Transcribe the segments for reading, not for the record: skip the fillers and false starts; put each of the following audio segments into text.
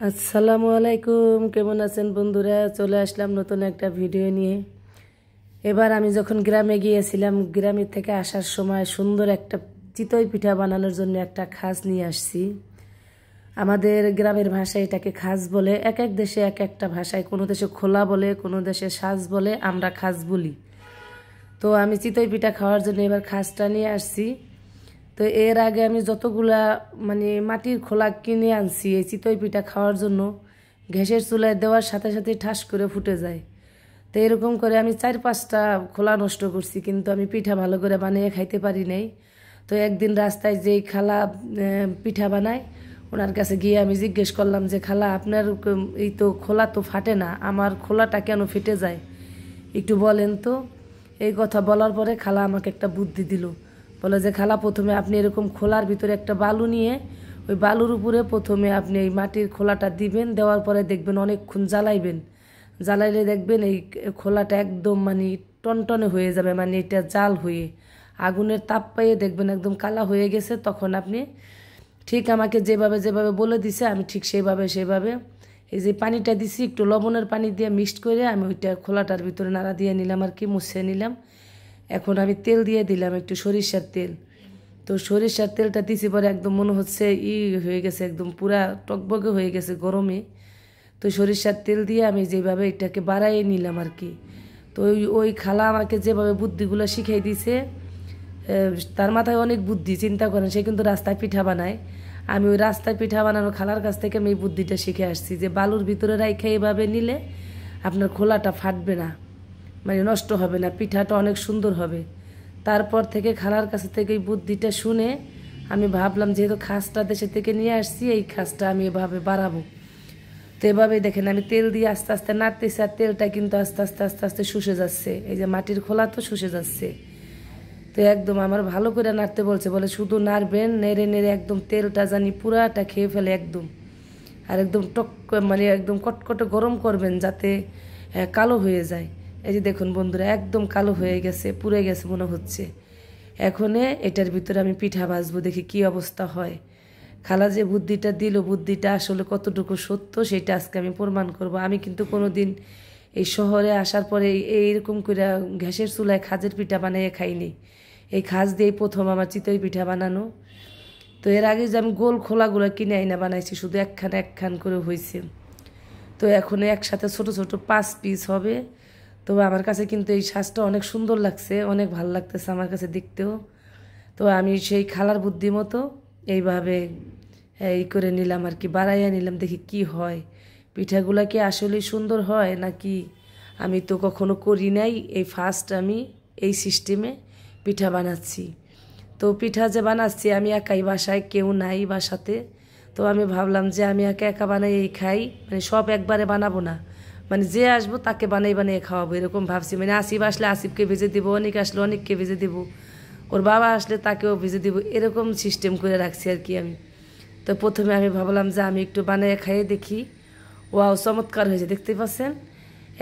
আসসালামু আলাইকুম, কেমন আছেন বন্ধুরা? চলে আসলাম নতুন একটা ভিডিও নিয়ে। এবার আমি যখন গ্রামে গিয়েছিলাম, গ্রামের থেকে আসার সময় সুন্দর একটা চিতই পিঠা বানানোর জন্য একটা খাস নিয়ে আসছি। আমাদের গ্রামের ভাষায় এটাকে খাস বলে। এক এক দেশে এক একটা ভাষায়, কোনো দেশে খোলা বলে, কোনো দেশে সাজ বলে, আমরা খাস বলি। তো আমি চিতই পিঠা খাওয়ার জন্য এবার খাসটা নিয়ে আসছি। তো এর আগে আমি যতগুলা মাটির খোলা কিনে আনছি এই চিতই পিঠা খাওয়ার জন্য, গ্যাসের চুলায় দেওয়ার সাথে সাথে ঠাস করে ফুটে যায়। তো এরকম করে আমি 4-5টা খোলা নষ্ট করছি, কিন্তু আমি পিঠা ভালো করে বানিয়ে খাইতে পারি নাই। তো একদিন রাস্তায় যেই খালা পিঠা বানায়, ওনার কাছে গিয়ে আমি জিজ্ঞেস করলাম যে, খালা আপনার এই তো খোলা তো ফাটে না, আমার খোলাটা কেন ফেটে যায়, একটু বলেন তো। এই কথা বলার পরে খালা আমাকে একটা বুদ্ধি দিল। বলে যে, খালা প্রথমে আপনি এরকম খোলার ভিতরে একটা বালু নিয়ে ওই বালুর উপরে প্রথমে আপনি এই মাটির খোলাটা দিবেন, দেওয়ার পরে দেখবেন অনেকক্ষণ জ্বালাইবেন, জ্বালাইলে দেখবেন এই খোলাটা একদম টনটনে হয়ে যাবে, এটা জাল হয়ে আগুনের তাপ পাইয়ে দেখবেন একদম কালা হয়ে গেছে। তখন আপনি ঠিক আমাকে যেভাবে যেভাবে বলে দিছে আমি ঠিক সেভাবে এই যে পানিটা দিছি, একটু লবণের পানি দিয়ে মিক্সড করে আমি ওইটা খোলাটার ভিতরে নাড়া দিয়ে নিলাম আর কি, মুছে নিলাম। এখন আমি তেল দিয়ে দিলাম, একটু সরিষার তেল। তো সরিষার তেলটা দিছি পরে একদম মনে হচ্ছে হয়ে গেছে, একদম পুরা টকবগে হয়ে গেছে গরমে। তো সরিষার তেল দিয়ে আমি যেভাবে এটাকে বাড়াইয়ে নিলাম আর কি। তো ওই খালা আমাকে যেভাবে বুদ্ধিগুলো শিখাই দিছে, তার মাথায় অনেক বুদ্ধি, চিন্তা করেন। সে কিন্তু রাস্তায় পিঠা বানায়। আমি ওই রাস্তায় পিঠা বানানো খালার কাছ থেকে আমি এই বুদ্ধিটা শিখে আসছি যে বালুর ভিতরে রাইখে এইভাবে নিলে আপনার খোলাটা ফাটবে না, নষ্ট হবে না, পিঠাটা অনেক সুন্দর হবে। তারপর থেকে খালার কাছ থেকে এই বুদ্ধিটা শুনে আমি ভাবলাম, যেহেতু খাসটা দেশে থেকে নিয়ে আসছি, এই খাসটা আমি এভাবে বাড়াবো। তো এভাবেই দেখেন আমি তেল দিয়ে আস্তে আস্তে নাড়তেছি, আর তেলটা কিন্তু আস্তে আস্তে আস্তে আস্তে শুষে যাচ্ছে। এই যে মাটির খোলা তো শুষে যাচ্ছে। তো একদম আমার ভালো করে নাড়তে বলছে, বলে শুধু নাড়বেন, নেড়ে নেড়ে একদম তেলটা জানি পুরাটা খেয়ে ফেলে একদম। আর একদম একদম কটকটে গরম করবেন, যাতে কালো হয়ে যায়। এই যে দেখুন বন্ধুরা, একদম কালো হয়ে গেছে, পুড়ে গেছে মনে হচ্ছে। এখন এটার ভিতরে আমি পিঠা ভাজবো, দেখি কি অবস্থা হয়। খালা যে বুদ্ধিটা দিল, বুদ্ধিটা আসলে কতটুকু সত্য সেটা আজকে আমি প্রমাণ করব। আমি কিন্তু কোনোদিন এই শহরে আসার পরে এইরকম করে গ্যাসের চুলায় খাজের পিঠা বানিয়ে খাইনি। এই খাজ দিয়েই প্রথম আমার চিতই পিঠা বানানো। তো এর আগে যে আমি গোল খোলাগুলো কিনে আইনা বানাইছি, শুধু একখান করে হয়েছে। তো এখন একসাথে ছোট ছোট 5 পিস হবে। তো আমার কাছে কিন্তু এই সাজটা অনেক সুন্দর লাগছে, অনেক ভালো লাগতেছে আমার কাছে দেখতেও। তো আমি সেই খালার বুদ্ধি মতো এইভাবে এই করে নিলাম আর কি, বাড়াইয়া নিলাম, দেখি কি হয়। পিঠাগুলা কি আসলেই সুন্দর হয় নাকি। আমি তো কখনো করি নাই, এই ফার্স্ট আমি এই সিস্টেমে পিঠা বানাচ্ছি। তো পিঠা যে বানাচ্ছি আমি একাই, বাসায় কেউ নাই বাসাতে। তো আমি ভাবলাম যে আমি একা একা বানাই এই খাই, সব একবারে বানাবো না, যে আসবো তাকে বানিয়ে খাওয়াবো, এরকম ভাবছি। আসিফ আসলে আসিফকে ভেজে দিব, অনেক আসলে অনেককে ভেজে দিব, ওর বাবা আসলে তাকেও ভেজে দিব, এরকম সিস্টেম করে রাখছি আর কি আমি। তো প্রথমে আমি ভাবলাম যে আমি একটু বানিয়ে খাইয়ে দেখি। ওয়াও, চমৎকার হয়েছে, দেখতে পাচ্ছেন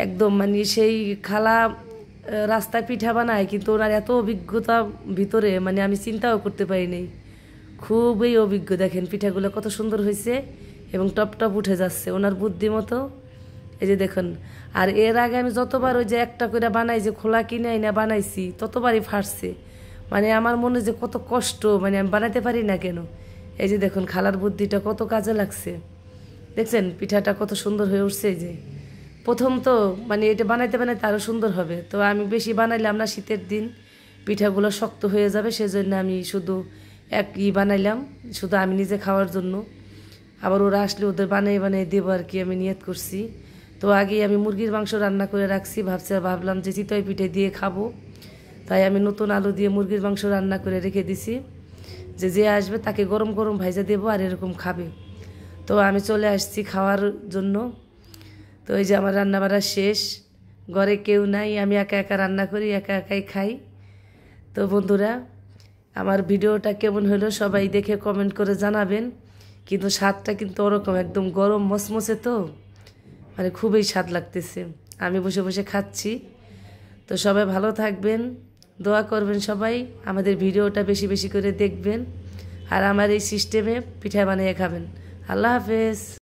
একদম। সেই খালা রাস্তায় পিঠা বানায়, কিন্তু ওনার এত অভিজ্ঞতা ভিতরে আমি চিন্তাও করতে পারি নাই। খুবই অভিজ্ঞ, দেখেন পিঠাগুলো কত সুন্দর হয়েছে এবং টপ টপ উঠে যাচ্ছে ওনার বুদ্ধি মতো। এই যে দেখুন, আর এর আগে আমি যতবার ওই যে একটা করে বানাই, যে খোলা কিনে না বানাইছি, ততবারই ফাটছে। আমার মনে যে কত কষ্ট, আমি বানাইতে পারি না কেন। এই যে দেখুন খালার বুদ্ধিটা কত কাজে লাগছে, দেখছেন পিঠাটা কত সুন্দর হয়ে উঠছে। এই যে প্রথম তো এটা বানাইতে বানাইতে আরও সুন্দর হবে। তো আমি বেশি বানাইলাম না, শীতের দিন পিঠাগুলো শক্ত হয়ে যাবে, সেজন্য আমি শুধু বানাইলাম, শুধু আমি নিজে খাওয়ার জন্য। আবার ওরা আসলে ওদের বানিয়ে দেবো আর কি, আমি নিয়ত করছি। তো আগেই আমি মুরগির মাংস রান্না করে রাখছি, ভাবলাম যে চিতই পিঠে দিয়ে খাবো। তাই আমি নতুন আলু দিয়ে মুরগির মাংস রান্না করে রেখে দিছি, যে আসবে তাকে গরম গরম ভাইজা দেবো আর এরকম খাবে। তো আমি চলে আসছি খাওয়ার জন্য। তো এই যে আমার রান্না বাড়া শেষ, ঘরে কেউ নাই, আমি একা একা রান্না করি, একা একাই খাই। তো বন্ধুরা, আমার ভিডিওটা কেমন হলো সবাই দেখে কমেন্ট করে জানাবেন। কিন্তু স্বাদটা কিন্তু ওরকম একদম গরম মসমসে, তো খুবই স্বাদ লাগতেছে। আমি বসে বসে খাচ্ছি। তো সবাই ভালো থাকবেন, দোয়া করবেন সবাই, আমাদের ভিডিওটা বেশি বেশি করে দেখবেন, আর আমার এই সিস্টেমে পিঠা বানিয়ে খাবেন। আল্লাহ হাফেজ।